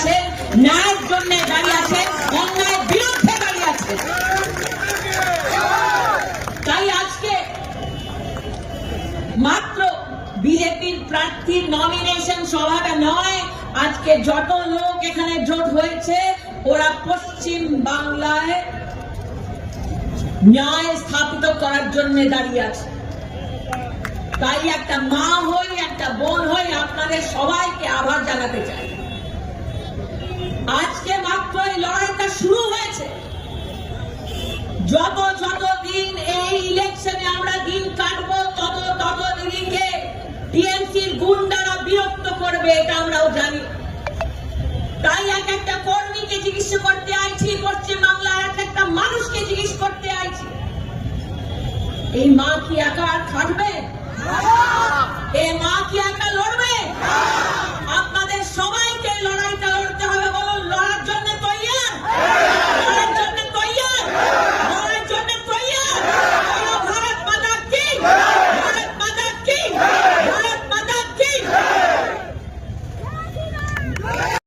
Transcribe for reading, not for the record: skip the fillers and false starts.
আছেন, ন্যায়ের জন্য দাঁড়িয়ে আছেন, অন্যায়ের বিরুদ্ধে দাঁড়িয়ে আছেন। তাই আজকে মাত্র বিজেপির প্রার্থীর নমিনেশন সভাটা নয়, আজকে যত লোক এখানে জোট হয়েছে ওরা পশ্চিম বাংলায় ন্যায় স্থাপিত করার জন্য দাঁড়িয়ে আছে। তাই একটা মা হই, একটা বোন হই, আপনাদের সবাইকে আভার জানাতে চাই। আজকে মাত্র এই লড়াইটা শুরু হয়েছে। যত যত দিন এই ইলেকশনে আমরা দিন কাটবো, তত দিনকে টিএমসির গুন্ডারা বিরক্ত করবে, এটা আমরাও জানি। তাই এক একটা কর্মীকে জিজ্ঞেস করতে আইছি, পশ্চিম বাংলার এক একটা মানুষকে জিজ্ঞেস করতে আইছি, এই মা কি একা আর খাটবে? এই মা কি একা লড়বে? আপনাদের সবাইকে লড়াইটা